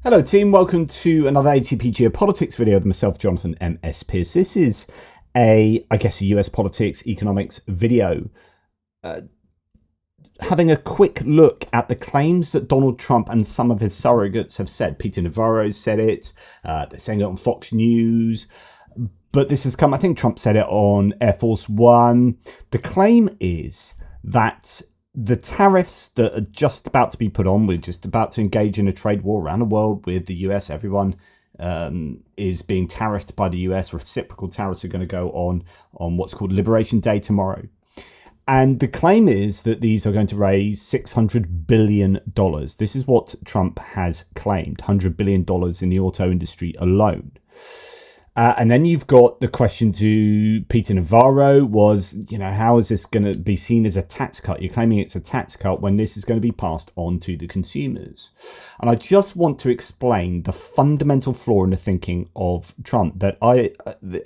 Hello team, welcome to another ATP Geopolitics video with myself, Jonathan M.S. Pearce. This is a US politics, economics video. Having a quick look at the claims that Donald Trump and some of his surrogates have said. Peter Navarro said it, they're saying it on Fox News, but this has come, I think Trump said it on Air Force One. The claim is that the tariffs that are just about to be put on, we're just about to engage in a trade war around the world with the US. Everyone is being tariffed by the US. Reciprocal tariffs are going to go on what's called Liberation Day tomorrow. And the claim is that these are going to raise $600 billion. This is what Trump has claimed, $100 billion in the auto industry alone. And then you've got the question to Peter Navarro was, how is this going to be seen as a tax cut? You're claiming it's a tax cut when this is going to be passed on to the consumers. And I just want to explain the fundamental flaw in the thinking of Trump that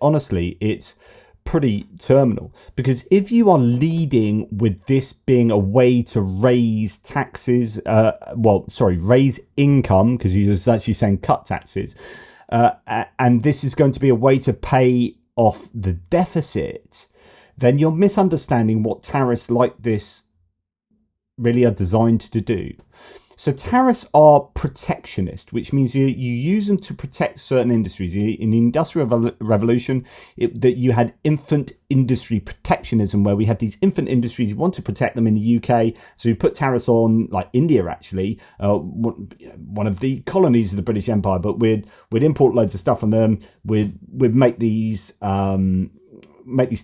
honestly, it's pretty terminal. Because if you are leading with this being a way to raise taxes, raise income, because he was actually saying cut taxes, and this is going to be a way to pay off the deficit, then you're misunderstanding what tariffs like this really are designed to do. So tariffs are protectionist, which means you use them to protect certain industries. In the Industrial Revolution, that you had infant industry protectionism, where we had these infant industries. You want to protect them in the UK, so you put tariffs on, like India, actually, one of the colonies of the British Empire. But we'd import loads of stuff from them. We'd make these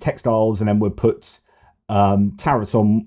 textiles, and then we'd put tariffs on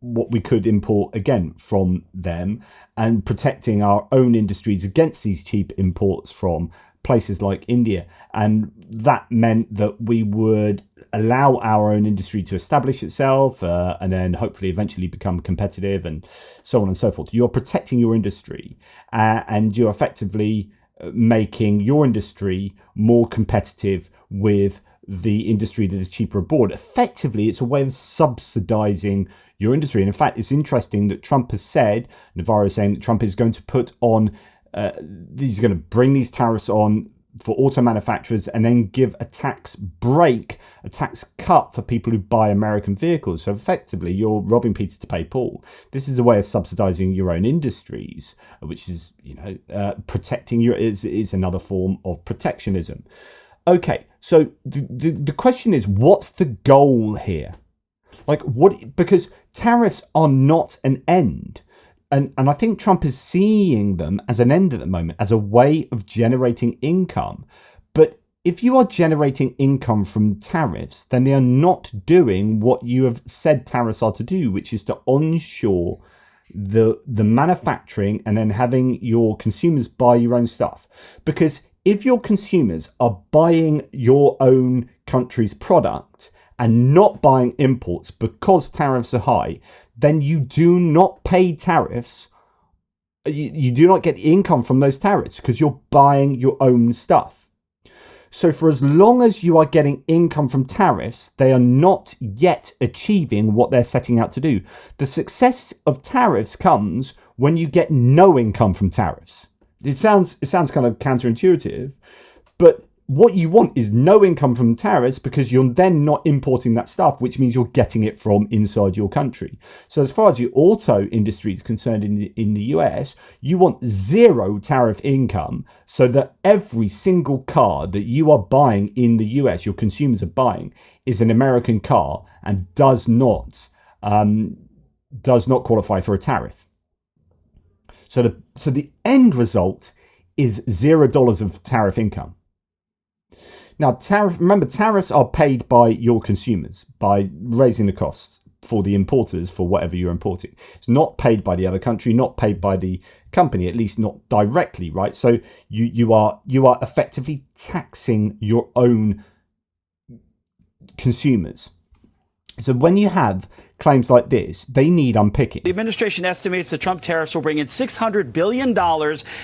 what we could import again from them, and protecting our own industries against these cheap imports from places like India. And that meant that we would allow our own industry to establish itself and then hopefully eventually become competitive, and so on and so forth. You're protecting your industry and you're effectively making your industry more competitive with the industry that is cheaper abroad. Effectively, it's a way of subsidizing your industry. And in fact, it's interesting that Trump has said, Navarro is saying that Trump is going to put on, he's going to bring these tariffs on for auto manufacturers and then give a tax break, a tax cut for people who buy American vehicles. So effectively, you're robbing Peter to pay Paul. This is a way of subsidizing your own industries, which is, protecting is another form of protectionism. Okay, so the question is, what's the goal here? Because tariffs are not an end. And I think Trump is seeing them as an end at the moment, as a way of generating income. But if you are generating income from tariffs, then they are not doing what you have said tariffs are to do, which is to onshore the manufacturing and then having your consumers buy your own stuff. Because if your consumers are buying your own country's product and not buying imports because tariffs are high, then you do not pay tariffs. You do not get income from those tariffs because you're buying your own stuff. So for as long as you are getting income from tariffs, they are not yet achieving what they're setting out to do. The success of tariffs comes when you get no income from tariffs. It sounds kind of counterintuitive, but what you want is no income from tariffs, because you're then not importing that stuff, which means you're getting it from inside your country. So as far as your auto industry is concerned in the US, you want zero tariff income, so that every single car that you are buying in the US, your consumers are buying, is an American car and does not qualify for a tariff. So the end result is $0 of tariff income. Now, remember, tariffs are paid by your consumers by raising the costs for the importers for whatever you're importing. It's not paid by the other country, not paid by the company, at least not directly, right? So you are effectively taxing your own consumers. So when you have claims like this, they need unpicking. The administration estimates the Trump tariffs will bring in $600 billion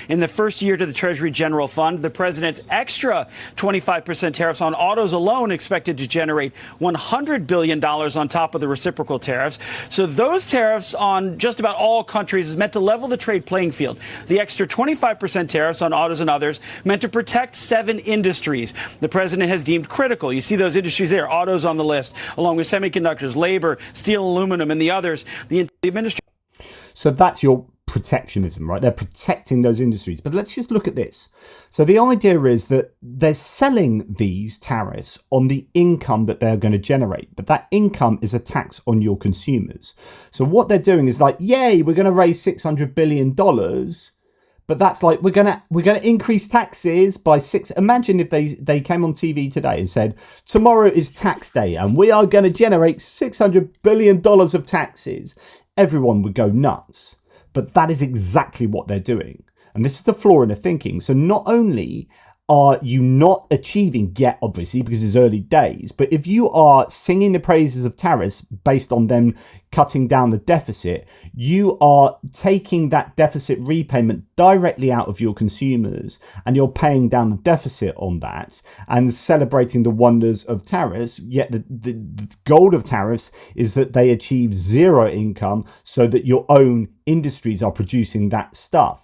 in the first year to the Treasury General Fund. The president's extra 25% tariffs on autos alone expected to generate $100 billion on top of the reciprocal tariffs. So those tariffs on just about all countries is meant to level the trade playing field. The extra 25% tariffs on autos and others meant to protect 7 industries the president has deemed critical. You see those industries there, autos on the list, along with semiconductors, labor, steel, aluminum, and the others. The administration. So that's your protectionism, right? They're protecting those industries. But let's just look at this. So the idea is that they're selling these tariffs on the income that they're going to generate. But that income is a tax on your consumers. So what they're doing is like, yay, we're going to raise $600 billion. But that's like, we're gonna increase taxes by 6. Imagine if they came on TV today and said, tomorrow is tax day and we are going to generate $600 billion of taxes. Everyone would go nuts. But that is exactly what they're doing. And this is the flaw in the thinking. So not only are you not achieving yet, obviously, because it's early days, but if you are singing the praises of tariffs based on them cutting down the deficit, you are taking that deficit repayment directly out of your consumers and you're paying down the deficit on that and celebrating the wonders of tariffs. Yet the goal of tariffs is that they achieve zero income so that your own industries are producing that stuff.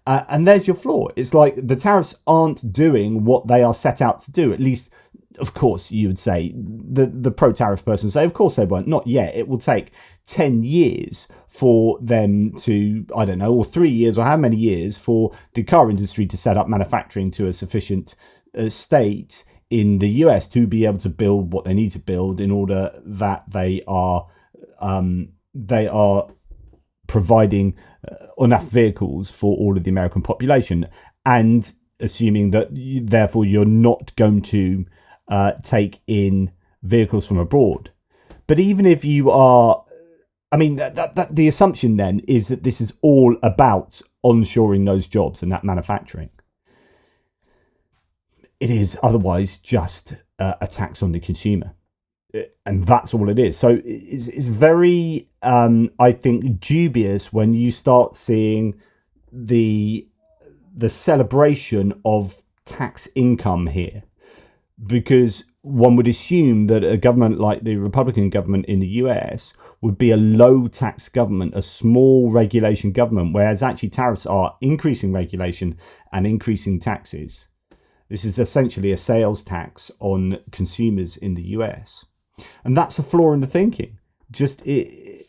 And there's your flaw. It's like the tariffs aren't doing what they are set out to do. At least, of course, you would say, the pro-tariff person would say, of course they won't. Not yet. It will take 10 years for them to, I don't know, or 3 years, or how many years for the car industry to set up manufacturing to a sufficient state in the US to be able to build what they need to build in order that they are providing enough vehicles for all of the American population, and assuming that therefore you're not going to take in vehicles from abroad. But even if you are, I mean, that the assumption then is that this is all about onshoring those jobs and that manufacturing. It is otherwise just a tax on the consumer. And that's all it is. So it's very, I think, dubious when you start seeing the celebration of tax income here, because one would assume that a government like the Republican government in the US would be a low tax government, a small regulation government, whereas actually tariffs are increasing regulation and increasing taxes. This is essentially a sales tax on consumers in the US. And that's a flaw in the thinking. Just it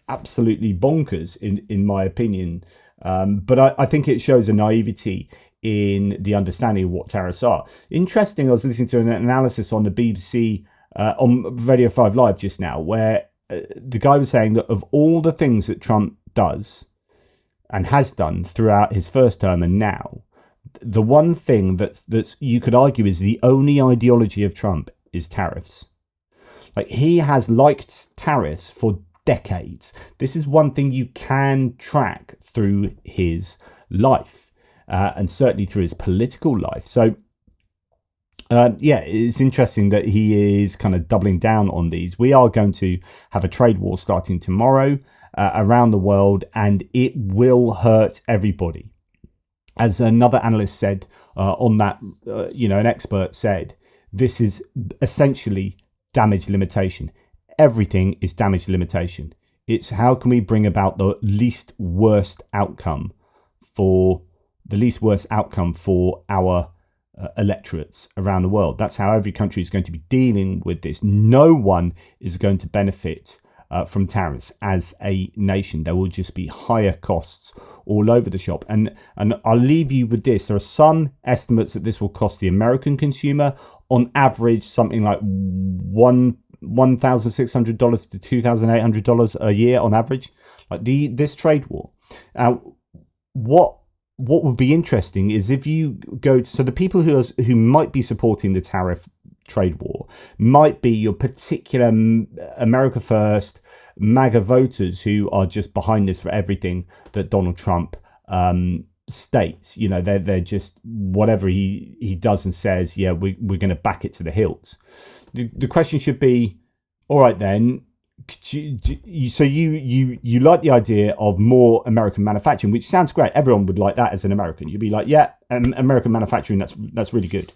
absolutely bonkers, in my opinion. But I think it shows a naivety in the understanding of what tariffs are. Interesting, I was listening to an analysis on the BBC, on Radio 5 Live just now, where the guy was saying that of all the things that Trump does and has done throughout his first term and now, the one thing that's you could argue is the only ideology of Trump is tariffs. Like, he has liked tariffs for decades. This is one thing you can track through his life, and certainly through his political life. So, it's interesting that he is kind of doubling down on these. We are going to have a trade war starting tomorrow around the world, and it will hurt everybody. As another analyst said on that, an expert said, this is essentially damage limitation. Everything is damage limitation. It's how can we bring about the least worst outcome for our electorates around the world. That's how every country is going to be dealing with this. No one is going to benefit from tariffs as a nation. There will just be higher costs all over the shop. And I'll leave you with this. There are some estimates that this will cost the American consumer on average something like $1,600 to $2,800 a year on average. Like this trade war. What would be interesting is if you go to, so the people who might be supporting the tariff trade war might be your particular America First MAGA voters who are just behind this for everything that Donald Trump states. They're just whatever he does and says, we're going to back it to the hilt. The question should be, all right then, so you like the idea of more American manufacturing, which sounds great. Everyone would like that as an American. You'd be like, yeah, American manufacturing, that's really good.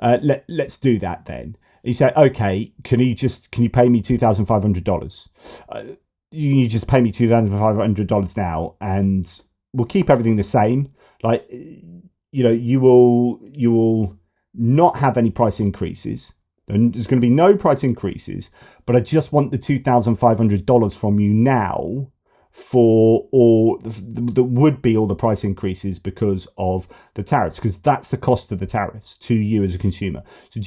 Let's do that then. You say, okay, can you pay me $2,500? You just pay me $2,500 now, and we'll keep everything the same. Like, you will not have any price increases. And there's going to be no price increases, but I just want the $2,500 from you now for all that would be all the price increases because of the tariffs, because that's the cost of the tariffs to you as a consumer. So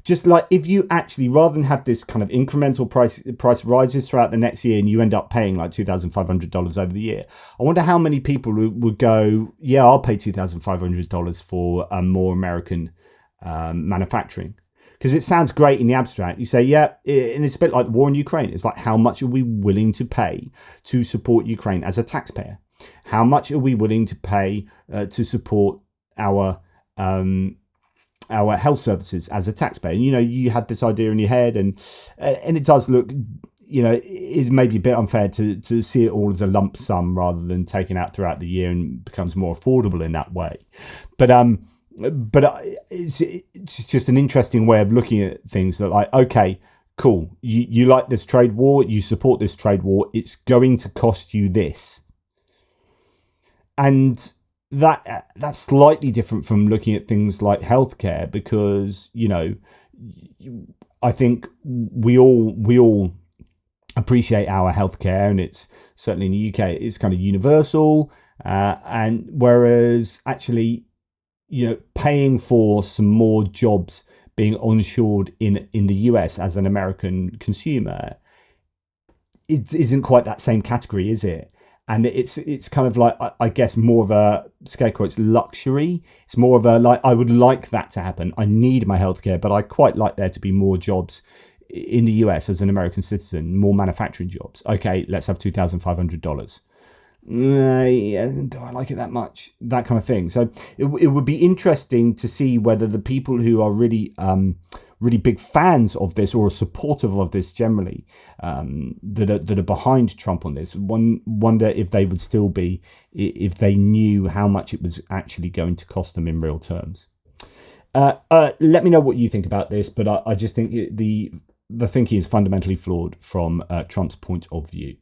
just like if you actually, rather than have this kind of incremental price rises throughout the next year and you end up paying like $2,500 over the year, I wonder how many people would go, yeah, I'll pay $2,500 for more American manufacturing. Because it sounds great in the abstract. You say, yeah, and it's a bit like the war in Ukraine. It's like, how much are we willing to pay to support Ukraine as a taxpayer? How much are we willing to pay to support our health services as a taxpayer? And, you have this idea in your head, and it does look, is maybe a bit unfair to see it all as a lump sum rather than taken out throughout the year, and becomes more affordable in that way. But it's just an interesting way of looking at things, that like, okay, cool, you like this trade war, you support this trade war, it's going to cost you this. And that's slightly different from looking at things like healthcare, because, I think we all appreciate our healthcare, and it's certainly in the UK, it's kind of universal. And whereas actually, paying for some more jobs being onshored in the US as an American consumer, it isn't quite that same category, is it? And it's kind of like, I guess, more of a, scare quotes, luxury. It's more of a, like, I would like that to happen. I need my healthcare, but I quite like there to be more jobs in the US as an American citizen, more manufacturing jobs. Okay, let's have $2,500. Yeah, do I like it that much? That kind of thing. So it would be interesting to see whether the people who are really big fans of this, or are supportive of this generally, that are behind Trump on this, wonder if they would still be, if they knew how much it was actually going to cost them in real terms. Let me know what you think about this, but I just think the thinking is fundamentally flawed from Trump's point of view.